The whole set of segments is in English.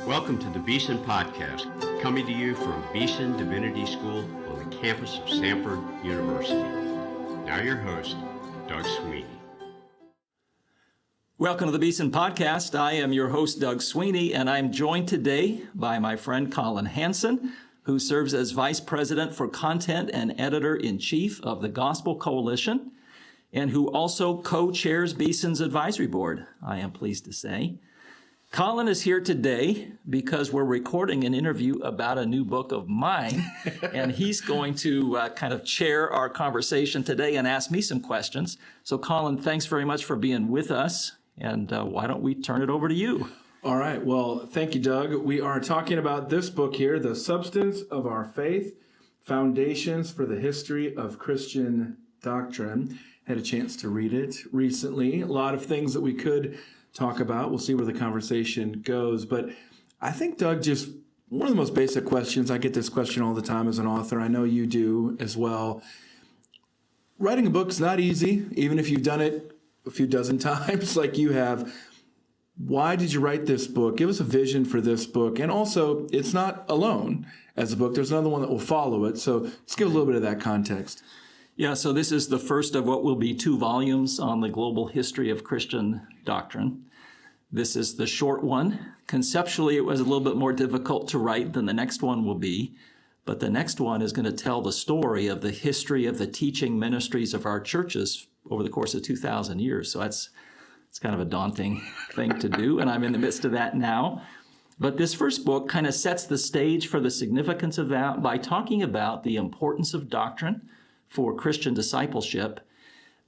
Welcome to the Beeson Podcast, coming to you from Beeson Divinity School on the campus of Samford University. Now your host, Doug Sweeney. Welcome to the Beeson Podcast. I am your host, Doug Sweeney, and I'm joined today by my friend Collin Hansen, who serves as Vice President for Content and Editor-in-Chief of the Gospel Coalition, and who also co-chairs Beeson's Advisory Board, I am pleased to say. Collin is here today because we're recording an interview about a new book of mine, and he's going to kind of chair our conversation today and ask me some questions. So, Collin, thanks very much for being with us, and why don't we turn it over to you? All right. Well, thank you, Doug. We are talking about this book here, The Substance of Our Faith, Foundations for the History of Christian Doctrine. Had a chance to read it recently. A lot of things that we could talk about. We'll see where the conversation goes. But I think, Doug, just one of the most basic questions, I get this question all the time as an author. I know you do as well. Writing a book is not easy, even if you've done it a few dozen times like you have. Why did you write this book? Give us a vision for this book. And also, it's not alone as a book. There's another one that will follow it. So let's give a little bit of that context. Yeah, so this is the first of what will be 2 volumes on the global history of Christian doctrine. This is the short one. Conceptually, it was a little bit more difficult to write than the next one will be, but the next one is going to tell the story of the history of the teaching ministries of our churches over the course of 2,000 years. So it's kind of a daunting thing to do, and I'm in the midst of that now. But this first book kind of sets the stage for the significance of that by talking about the importance of doctrine for Christian discipleship,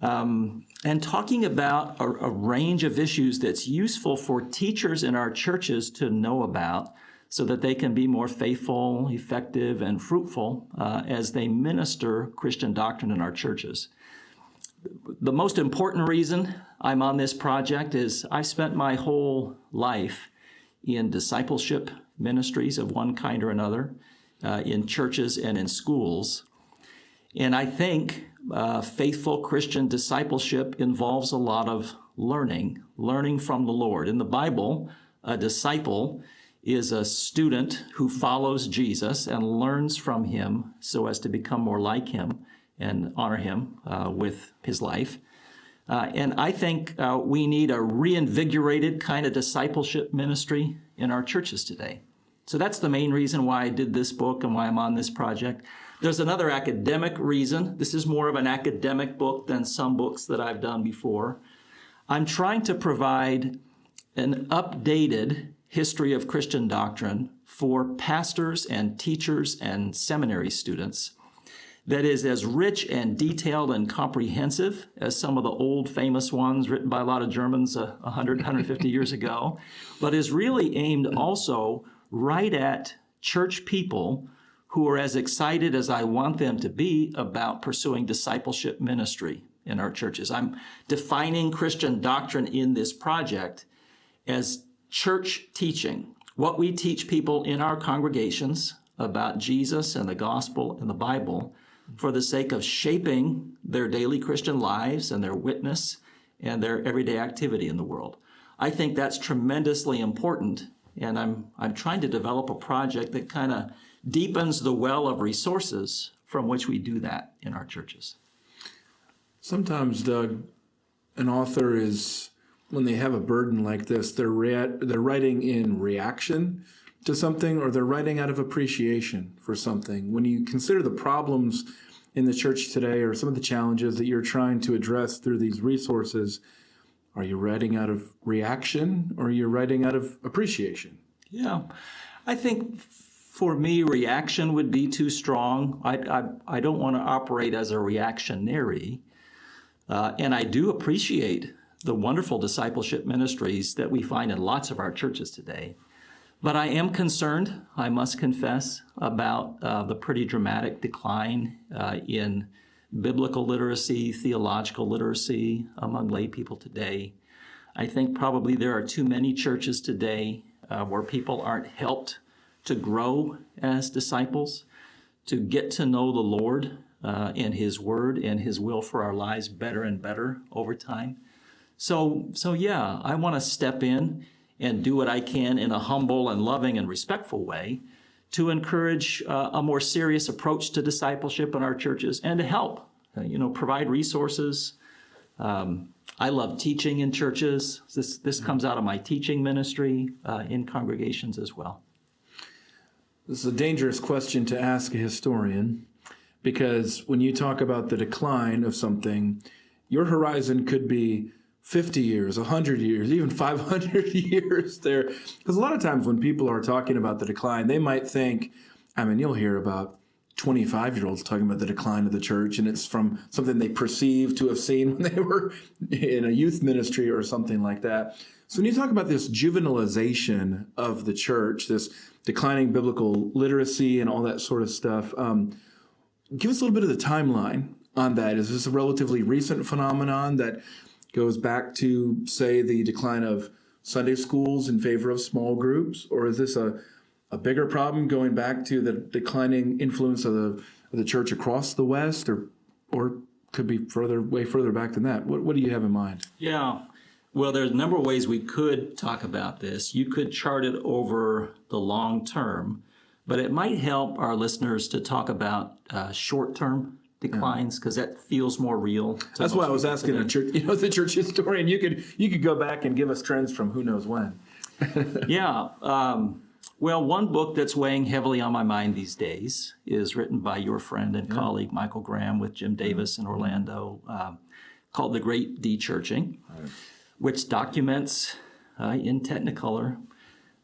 and talking about a range of issues that's useful for teachers in our churches to know about so that they can be more faithful, effective, and fruitful as they minister Christian doctrine in our churches. The most important reason I'm on this project is I've spent my whole life in discipleship ministries of one kind or another, in churches and in schools. And I think faithful Christian discipleship involves a lot of learning from the Lord. In the Bible, a disciple is a student who follows Jesus and learns from him so as to become more like him and honor him with his life. And I think we need a reinvigorated kind of discipleship ministry in our churches today. So that's the main reason why I did this book and why I'm on this project. There's another academic reason. This is more of an academic book than some books that I've done before. I'm trying to provide an updated history of Christian doctrine for pastors and teachers and seminary students that is as rich and detailed and comprehensive as some of the old famous ones written by a lot of Germans 100, 150 years ago, but is really aimed also right at church people who are as excited as I want them to be about pursuing discipleship ministry in our churches. I'm defining Christian doctrine in this project as church teaching, what we teach people in our congregations about Jesus and the gospel and the Bible for the sake of shaping their daily Christian lives and their witness and their everyday activity in the world. I think that's tremendously important, and I'm trying to develop a project that kind of deepens the well of resources from which we do that in our churches. Sometimes, Doug, an author is, when they have a burden like this, they're writing in reaction to something, or they're writing out of appreciation for something. When you consider the problems in the church today, or some of the challenges that you're trying to address through these resources, are you writing out of reaction, or are you writing out of appreciation? Yeah, I think for me, reaction would be too strong. I don't want to operate as a reactionary. And I do appreciate the wonderful discipleship ministries that we find in lots of our churches today. But I am concerned, I must confess, about the pretty dramatic decline in biblical literacy, theological literacy among lay people today. I think probably there are too many churches today where people aren't helped to grow as disciples, to get to know the Lord and his word and his will for our lives better and better over time. So yeah, I want to step in and do what I can in a humble and loving and respectful way to encourage a more serious approach to discipleship in our churches and to help, provide resources. I love teaching in churches. This comes out of my teaching ministry in congregations as well. This is a dangerous question to ask a historian, because when you talk about the decline of something, your horizon could be 50 years, 100 years, even 500 years there. Because a lot of times when people are talking about the decline, they might think, you'll hear about 25-year-olds talking about the decline of the church, and it's from something they perceive to have seen when they were in a youth ministry or something like that. So when you talk about this juvenilization of the church, this declining biblical literacy and all that sort of stuff, give us a little bit of the timeline on that. Is this a relatively recent phenomenon that goes back to, say, the decline of Sunday schools in favor of small groups? Or is this a bigger problem going back to the declining influence of the church across the West, or could be way further back than that? What do you have in mind? Yeah. Well, there's a number of ways we could talk about this. You could chart it over the long term, but it might help our listeners to talk about short-term declines, because that feels more real. That's why I was asking the church historian. You could go back and give us trends from who knows when. Yeah. Well, one book that's weighing heavily on my mind these days is written by your friend and colleague Michael Graham with Jim Davis in Orlando, called The Great De-Churching, which documents in Technicolor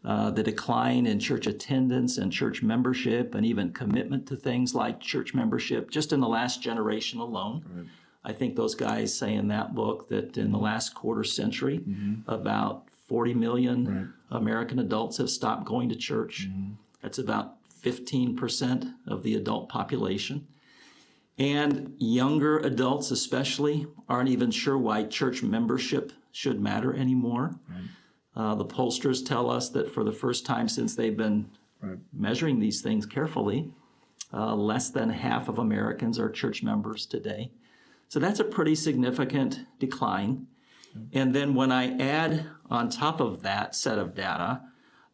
the decline in church attendance and church membership and even commitment to things like church membership just in the last generation alone. Right. I think those guys say in that book that in the last quarter century, about 40 million American adults have stopped going to church. That's about 15% of the adult population. And younger adults especially aren't even sure why church membership should matter anymore. The pollsters tell us that for the first time since they've been measuring these things carefully, less than half of Americans are church members today. So that's a pretty significant decline. And then when I add on top of that set of data,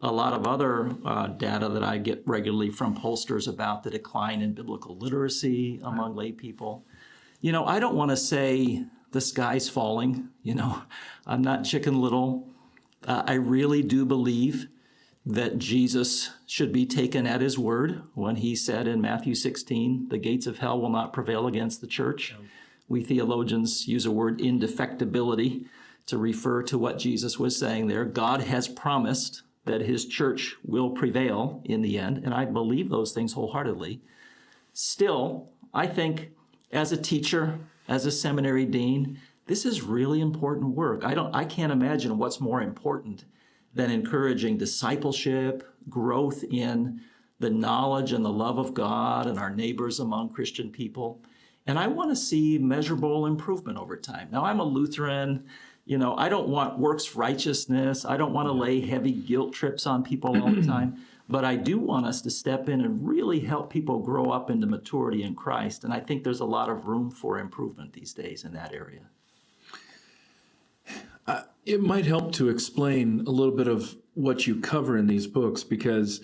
a lot of other data that I get regularly from pollsters about the decline in biblical literacy among lay people. I don't want to say the sky's falling. I'm not Chicken Little. I really do believe that Jesus should be taken at his word when he said in Matthew 16, the gates of hell will not prevail against the church. We theologians use a word indefectibility to refer to what Jesus was saying there. God has promised that his church will prevail in the end, and I believe those things wholeheartedly. Still, I think as a teacher, as a seminary dean, this is really important work. I can't imagine what's more important than encouraging discipleship, growth in the knowledge and the love of God and our neighbors among Christian people. And I want to see measurable improvement over time. Now, I'm a Lutheran. I don't want works righteousness. I don't want to lay heavy guilt trips on people all the time. But I do want us to step in and really help people grow up into maturity in Christ. And I think there's a lot of room for improvement these days in that area. It might help to explain a little bit of what you cover in these books, because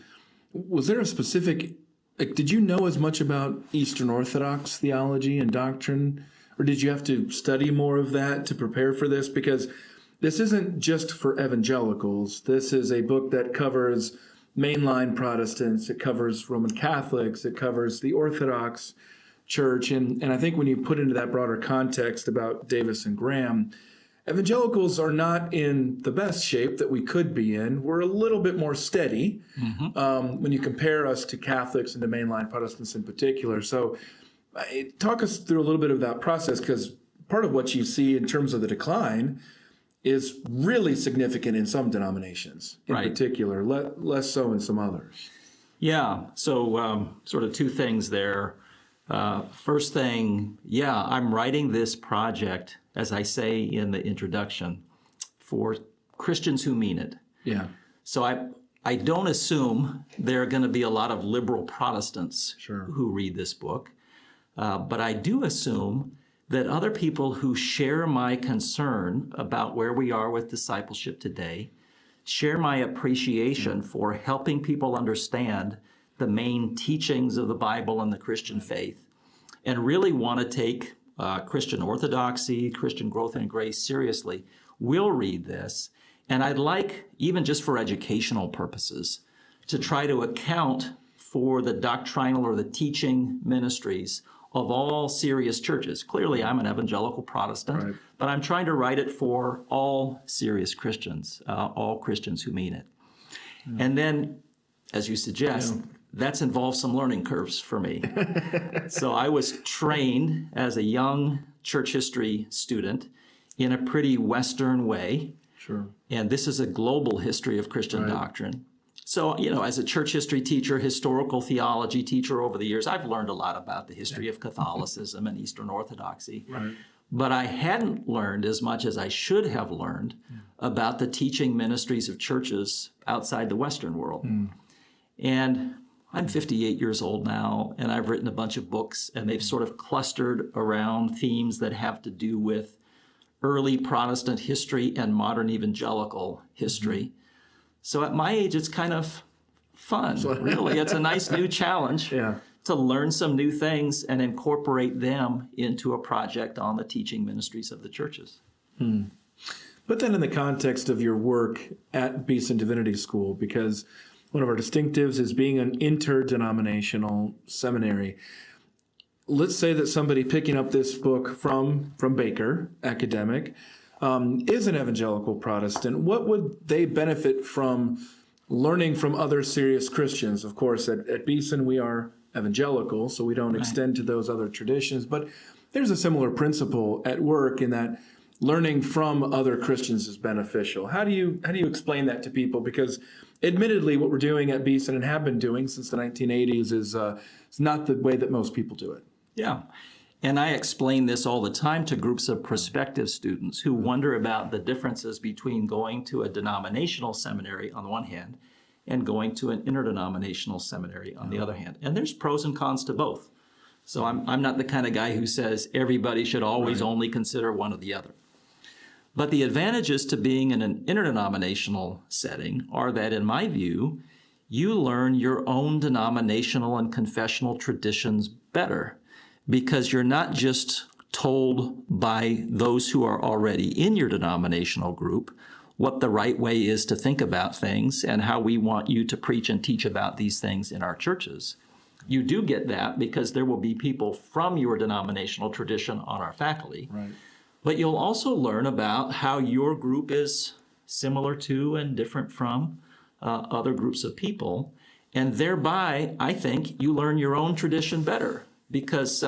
was there a specific, did you know as much about Eastern Orthodox theology and doctrine, or did you have to study more of that to prepare for this? Because this isn't just for evangelicals. This is a book that covers mainline Protestants. It covers Roman Catholics. It covers the Orthodox Church. And I think when you put into that broader context about Davis and Graham, evangelicals are not in the best shape that we could be in. We're a little bit more steady when you compare us to Catholics and to mainline Protestants in particular. So talk us through a little bit of that process, because part of what you see in terms of the decline is really significant in some denominations in particular, less so in some others. Yeah, so sort of two things there. First thing, I'm writing this project, as I say in the introduction, for Christians who mean it. Yeah. So I don't assume there are going to be a lot of liberal Protestants who read this book, but I do assume that other people who share my concern about where we are with discipleship today share my appreciation for helping people understand the main teachings of the Bible and the Christian faith, and really want to take Christian orthodoxy, Christian growth and grace seriously, will read this. And I'd like, even just for educational purposes, to try to account for the doctrinal or the teaching ministries of all serious churches. Clearly, I'm an evangelical Protestant, right, but I'm trying to write it for all serious Christians, all Christians who mean it. Yeah. And then, as you suggest, that's involved some learning curves for me. So I was trained as a young church history student in a pretty Western way. Sure. And this is a global history of Christian doctrine. So, as a church history teacher, historical theology teacher over the years, I've learned a lot about the history of Catholicism and Eastern Orthodoxy. Right. But I hadn't learned as much as I should have learned about the teaching ministries of churches outside the Western world. And I'm 58 years old now, and I've written a bunch of books, and they've sort of clustered around themes that have to do with early Protestant history and modern evangelical history. So at my age, it's kind of fun, really. It's a nice new challenge to learn some new things and incorporate them into a project on the teaching ministries of the churches. But then in the context of your work at Beeson Divinity School, because one of our distinctives is being an interdenominational seminary. Let's say that somebody picking up this book from Baker, academic, is an evangelical Protestant. What would they benefit from learning from other serious Christians? Of course, at Beeson, we are evangelical, so we don't extend to those other traditions. But there's a similar principle at work in that learning from other Christians is beneficial. How do you explain that to people? Because admittedly, what we're doing at Beeson and have been doing since the 1980s is not the way that most people do it. Yeah. And I explain this all the time to groups of prospective students who wonder about the differences between going to a denominational seminary on the one hand and going to an interdenominational seminary on the other hand. And there's pros and cons to both. So I'm not the kind of guy who says everybody should always only consider one or the other. But the advantages to being in an interdenominational setting are that, in my view, you learn your own denominational and confessional traditions better, because you're not just told by those who are already in your denominational group what the right way is to think about things and how we want you to preach and teach about these things in our churches. You do get that because there will be people from your denominational tradition on our faculty. Right. But you'll also learn about how your group is similar to and different from other groups of people. And thereby, I think, you learn your own tradition better, because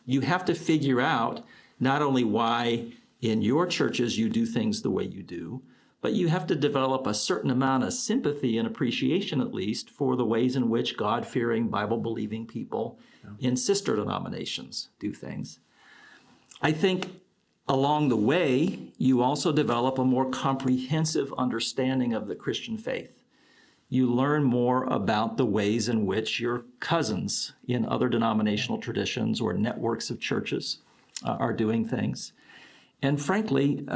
you have to figure out not only why in your churches you do things the way you do, but you have to develop a certain amount of sympathy and appreciation, at least, for the ways in which God-fearing, Bible-believing people in sister denominations do things. I think along the way, you also develop a more comprehensive understanding of the Christian faith. You learn more about the ways in which your cousins in other denominational traditions or networks of churches are doing things. And frankly,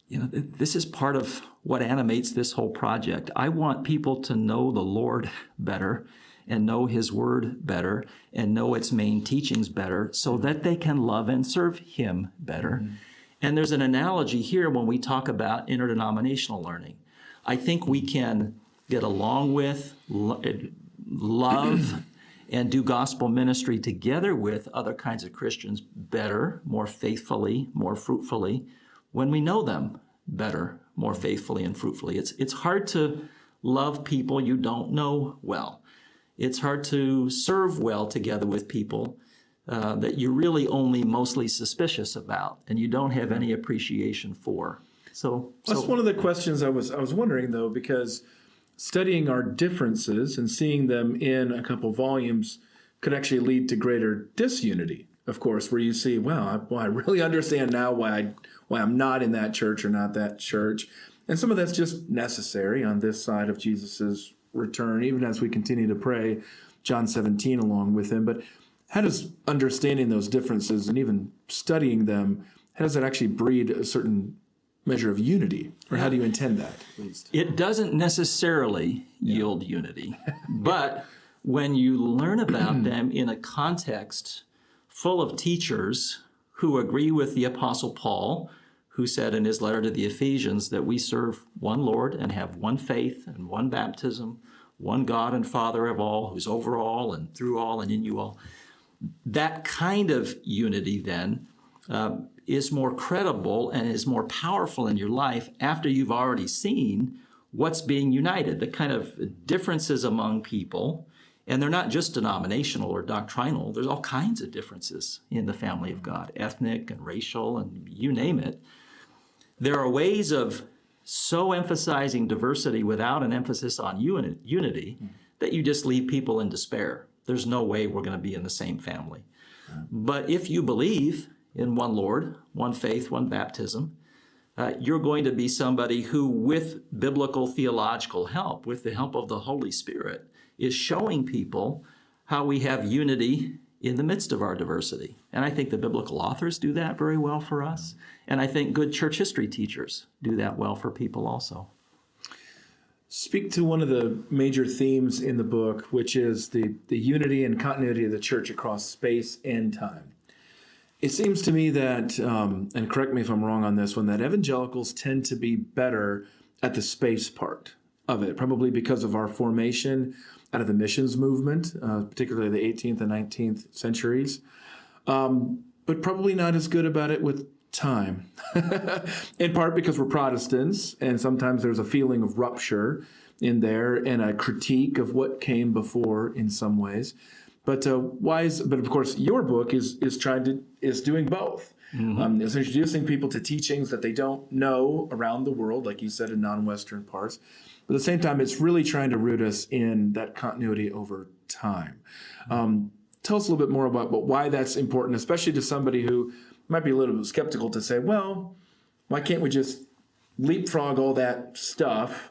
this is part of what animates this whole project. I want people to know the Lord better and know his word better and know its main teachings better so that they can love and serve him better. And there's an analogy here when we talk about interdenominational learning. I think we can get along with, love, and do gospel ministry together with other kinds of Christians better, more faithfully, more fruitfully, when we know them better, more faithfully and fruitfully. It's hard to love people you don't know well. It's hard to serve well together with people that you're really only mostly suspicious about and you don't have any appreciation for. So that's one of the questions I was wondering, though, because studying our differences and seeing them in a couple volumes could actually lead to greater disunity, of course, where you see, wow, I really understand now why I'm not in that church or not that church. And some of that's just necessary on this side of Jesus's return, even as we continue to pray John 17 along with him. But how does understanding those differences and even studying them, how does that actually breed a certain measure of unity? Or how do you intend that, at least? It doesn't necessarily yield unity, but when you learn about them in a context full of teachers who agree with the Apostle Paul, who said in his letter to the Ephesians that we serve one Lord and have one faith and one baptism, one God and Father of all, who's over all and through all and in you all. That kind of unity then is more credible and is more powerful in your life after you've already seen what's being united, the kind of differences among people. And they're not just denominational or doctrinal. There's all kinds of differences in the family of God, ethnic and racial and you name it. There are ways of so emphasizing diversity without an emphasis on unity that you just leave people in despair. There's no way we're going to be in the same family. But if you believe in one Lord, one faith, one baptism, you're going to be somebody who, with biblical theological help, with the help of the Holy Spirit, is showing people how we have unity in the midst of our diversity. And I think the biblical authors do that very well for us. And I think good church history teachers do that well for people also. Speak to one of the major themes in the book, which is the unity and continuity of the church across space and time. It seems to me that, and correct me if I'm wrong on this one, that evangelicals tend to be better at the space part of it, probably because of our formation out of the missions movement, particularly the 18th and 19th centuries, but probably not as good about it with time, in part because we're Protestants, and sometimes there's a feeling of rupture in there and a critique of what came before in some ways. But but of course, your book is doing both. It's introducing people to teachings that they don't know around the world, like you said, in non-Western parts. But at the same time, it's really trying to root us in that continuity over time. Tell us a little bit more about why that's important, especially to somebody who might be a little bit skeptical to say, well, why can't we just leapfrog all that stuff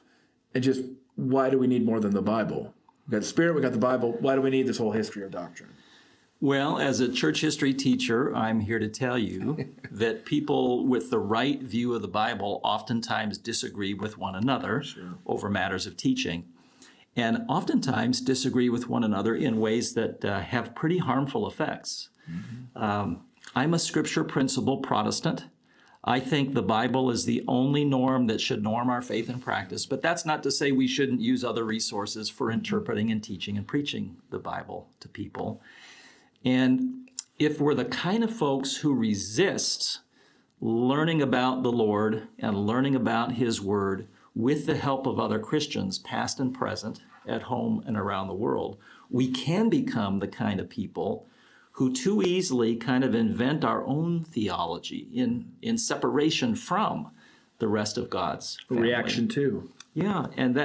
and just, why do we need more than the Bible? We got the Spirit, we got the Bible. Why do we need this whole history of doctrine? Well, as a church history teacher, I'm here to tell you that people with the right view of the Bible oftentimes disagree with one another over matters of teaching, and oftentimes disagree with one another in ways that have pretty harmful effects. I'm a scripture principle Protestant. I think the Bible is the only norm that should norm our faith and practice, but that's not to say we shouldn't use other resources for interpreting and teaching and preaching the Bible to people. And if we're the kind of folks who resist learning about the Lord and learning about His Word with the help of other Christians, past and present, at home and around the world, we can become the kind of people who too easily kind of invent our own theology in separation from the rest of God's family. Reaction to. Yeah, and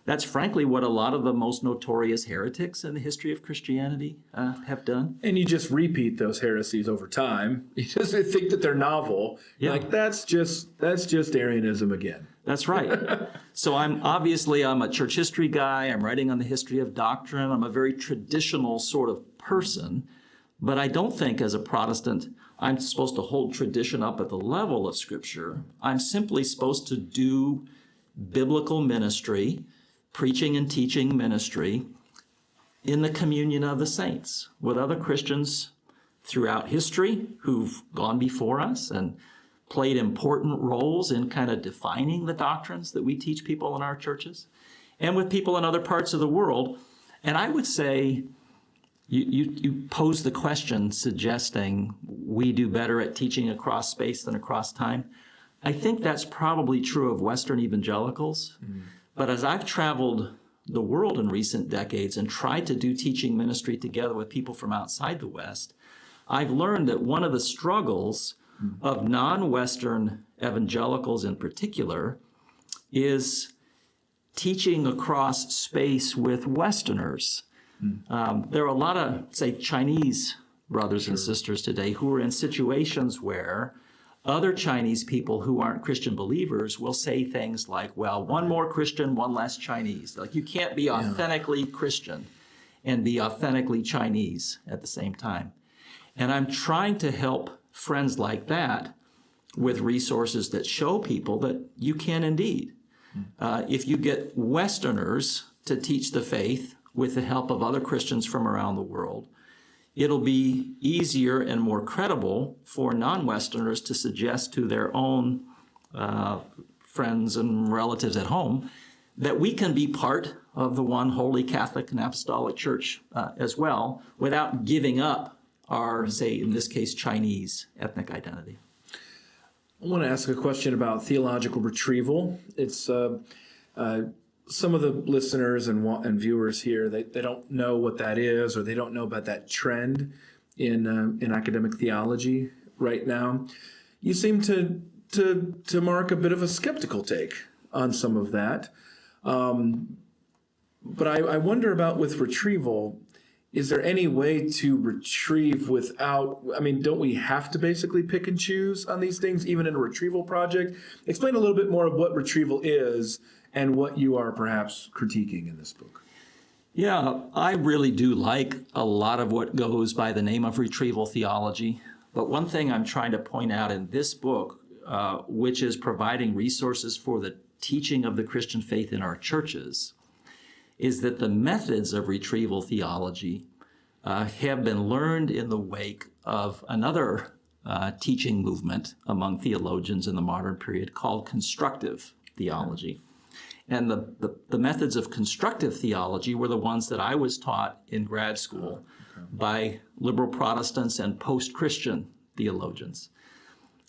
that's frankly what a lot of the most notorious heretics in the history of Christianity have done. And you just repeat those heresies over time. You just think that they're novel. Yeah. Like, that's just Arianism again. That's right. So I'm a church history guy. I'm writing on the history of doctrine. I'm a very traditional sort of person. But I don't think as a Protestant I'm supposed to hold tradition up at the level of Scripture. I'm simply supposed to do biblical ministry, preaching and teaching ministry in the communion of the saints with other Christians throughout history who've gone before us and played important roles in kind of defining the doctrines that we teach people in our churches, and with people in other parts of the world. And I would say, you pose the question suggesting we do better at teaching across space than across time. I think that's probably true of Western evangelicals. But as I've traveled the world in recent decades and tried to do teaching ministry together with people from outside the West, I've learned that one of the struggles of non-Western evangelicals in particular is teaching across space with Westerners. There are a lot of, say, Chinese brothers and sisters today who are in situations where other Chinese people who aren't Christian believers will say things like, well, one more Christian, one less Chinese. Like, you can't be authentically Christian and be authentically Chinese at the same time. And I'm trying to help friends like that with resources that show people that you can indeed. If you get Westerners to teach the faith with the help of other Christians from around the world, it'll be easier and more credible for non-Westerners to suggest to their own friends and relatives at home that we can be part of the one holy Catholic and Apostolic Church as well, without giving up our, say, in this case, Chinese ethnic identity. I want to ask a question about theological retrieval. It's some of the listeners and viewers here, they don't know what that is, or they don't know about that trend in academic theology right now. You seem to mark a bit of a skeptical take on some of that. But I wonder about with retrieval, is there any way to retrieve without, don't we have to basically pick and choose on these things, even in a retrieval project? Explain a little bit more of what retrieval is and what you are perhaps critiquing in this book. Yeah, I really do like a lot of what goes by the name of retrieval theology. But one thing I'm trying to point out in this book, which is providing resources for the teaching of the Christian faith in our churches, is that the methods of retrieval theology have been learned in the wake of another teaching movement among theologians in the modern period called constructive theology. And the methods of constructive theology were the ones that I was taught in grad school by liberal Protestants and post-Christian theologians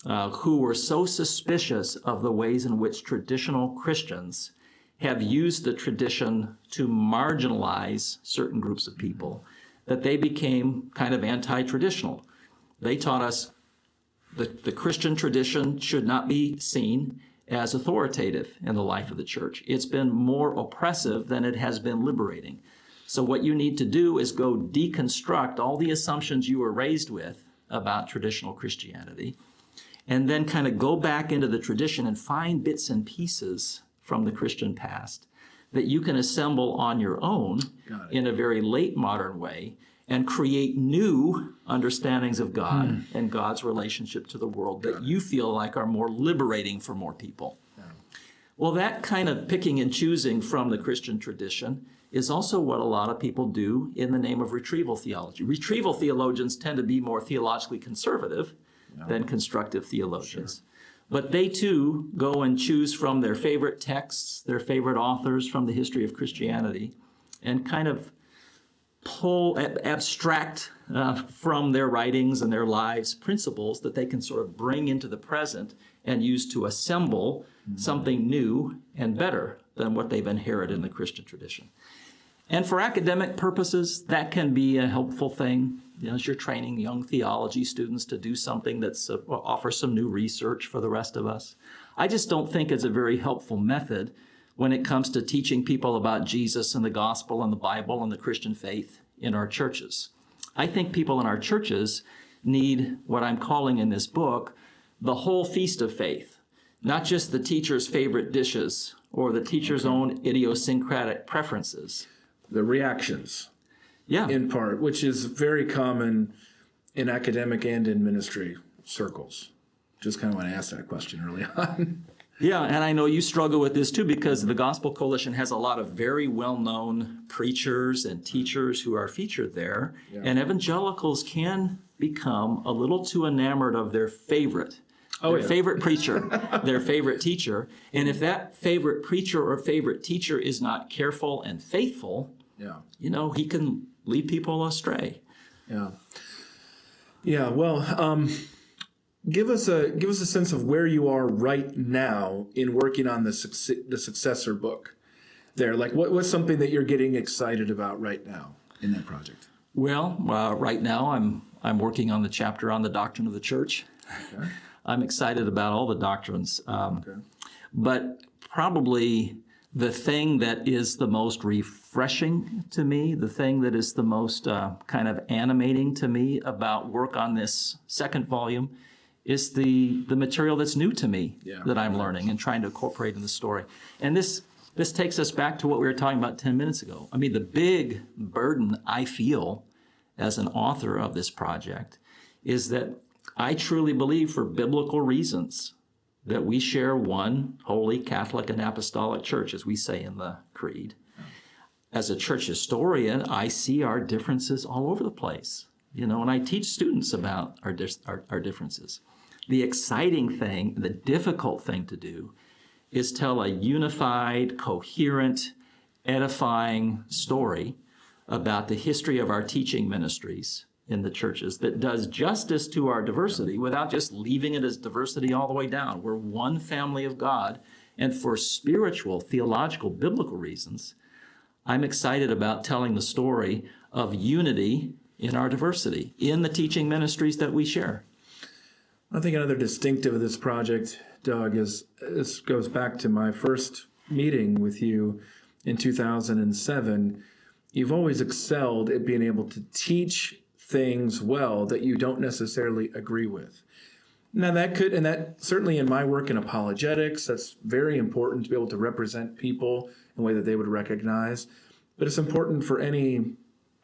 who were so suspicious of the ways in which traditional Christians have used the tradition to marginalize certain groups of people that they became kind of anti-traditional. They taught us that the Christian tradition should not be seen as authoritative in the life of the church. It's been more oppressive than it has been liberating. So what you need to do is go deconstruct all the assumptions you were raised with about traditional Christianity, and then kind of go back into the tradition and find bits and pieces from the Christian past that you can assemble on your own in a very late modern way and create new understandings of God and God's relationship to the world that you feel like are more liberating for more people. Well, that kind of picking and choosing from the Christian tradition is also what a lot of people do in the name of retrieval theology. Retrieval theologians tend to be more theologically conservative than constructive theologians. Sure. But they too go and choose from their favorite texts, their favorite authors from the history of Christianity, and kind of abstract from their writings and their lives principles that they can sort of bring into the present and use to assemble something new and better than what they've inherited in the Christian tradition. And for academic purposes, that can be a helpful thing. As you're training young theology students to do something that's offers some new research for the rest of us. I just don't think it's a very helpful method when it comes to teaching people about Jesus and the gospel and the Bible and the Christian faith in our churches. I think people in our churches need what I'm calling in this book the whole feast of faith, not just the teacher's favorite dishes or the teacher's own idiosyncratic preferences. The reactions. Yeah. In part, which is very common in academic and in ministry circles. Just kind of want to ask that question early on. Yeah, and I know you struggle with this too because the Gospel Coalition has a lot of very well-known preachers and teachers who are featured there, and evangelicals can become a little too enamored of their favorite favorite preacher, their favorite teacher, and if that favorite preacher or favorite teacher is not careful and faithful, he can lead people astray. Well, give us a sense of where you are right now in working on the successor book. There, like what's something that you're getting excited about right now in that project? Well, right now I'm working on the chapter on the doctrine of the church. Okay. I'm excited about all the doctrines, but probably the thing that is the most refreshing to me, the thing that is the most kind of animating to me about work on this second volume is the material that's new to me that I'm learning and trying to incorporate in the story. And this takes us back to what we were talking about 10 minutes ago. I mean, the big burden I feel as an author of this project is that I truly believe for biblical reasons that we share one holy Catholic and apostolic church, as we say in the creed. As a church historian, I see our differences all over the place, and I teach students about our differences. The exciting thing, the difficult thing to do is tell a unified, coherent, edifying story about the history of our teaching ministries in the churches that does justice to our diversity without just leaving it as diversity all the way down. We're one family of God, and for spiritual, theological, biblical reasons, I'm excited about telling the story of unity in our diversity, in the teaching ministries that we share. I think another distinctive of this project, Doug, is this goes back to my first meeting with you in 2007. You've always excelled at being able to teach things well that you don't necessarily agree with. Now that certainly in my work in apologetics, that's very important to be able to represent people in a way that they would recognize. But it's important for any,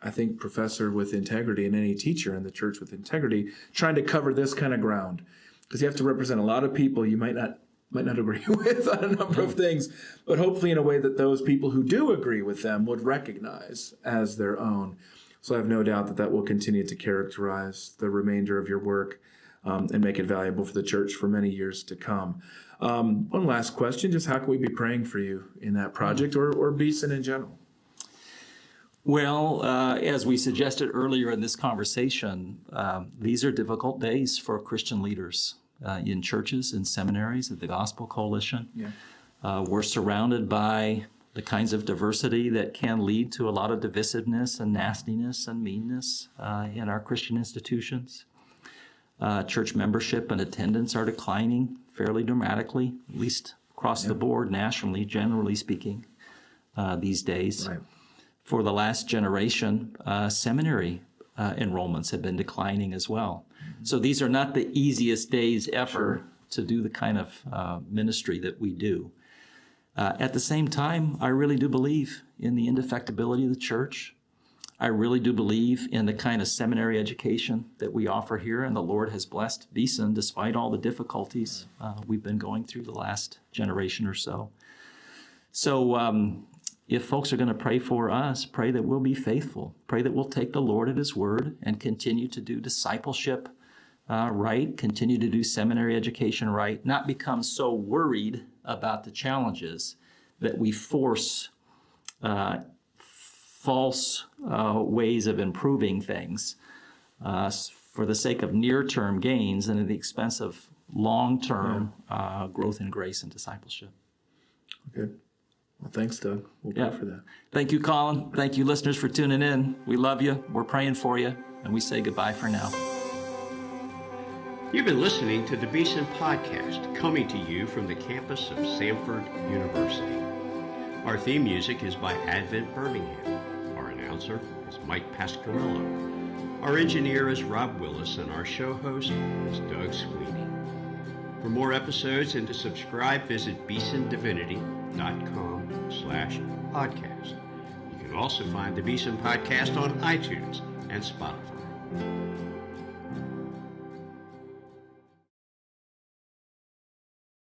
I think, professor with integrity and any teacher in the church with integrity trying to cover this kind of ground, because you have to represent a lot of people you might not agree with on a number of things, but hopefully in a way that those people who do agree with them would recognize as their own. So I have no doubt that will continue to characterize the remainder of your work and make it valuable for the church for many years to come. One last question, just how can we be praying for you in that project or Beeson in general? Well, as we suggested earlier in this conversation, these are difficult days for Christian leaders in churches, in seminaries, at the Gospel Coalition. Yeah. We're surrounded by the kinds of diversity that can lead to a lot of divisiveness and nastiness and meanness in our Christian institutions. Church membership and attendance are declining fairly dramatically, at least across the board, nationally, generally speaking, these days. Right. For the last generation, seminary enrollments have been declining as well. Mm-hmm. So these are not the easiest days ever to do the kind of ministry that we do. At the same time, I really do believe in the indefectibility of the church. I really do believe in the kind of seminary education that we offer here, and the Lord has blessed Beeson despite all the difficulties we've been going through the last generation or so. So if folks are going to pray for us, pray that we'll be faithful. Pray that we'll take the Lord at his word and continue to do discipleship right, continue to do seminary education right, not become so worried about the challenges that we force false ways of improving things for the sake of near-term gains and at the expense of long-term growth in grace and discipleship. Good. Well, thanks, Doug. We'll pray for that. Thank you, Collin. Thank you, listeners, for tuning in. We love you. We're praying for you. And we say goodbye for now. You've been listening to the Beeson Podcast, coming to you from the campus of Samford University. Our theme music is by Advent Birmingham. Our announcer is Mike Pasquarello. Our engineer is Rob Willis, and our show host is Doug Sweeney. For more episodes and to subscribe, visit BeesonDivinity.com/podcast. You can also find the Beeson Podcast on iTunes and Spotify.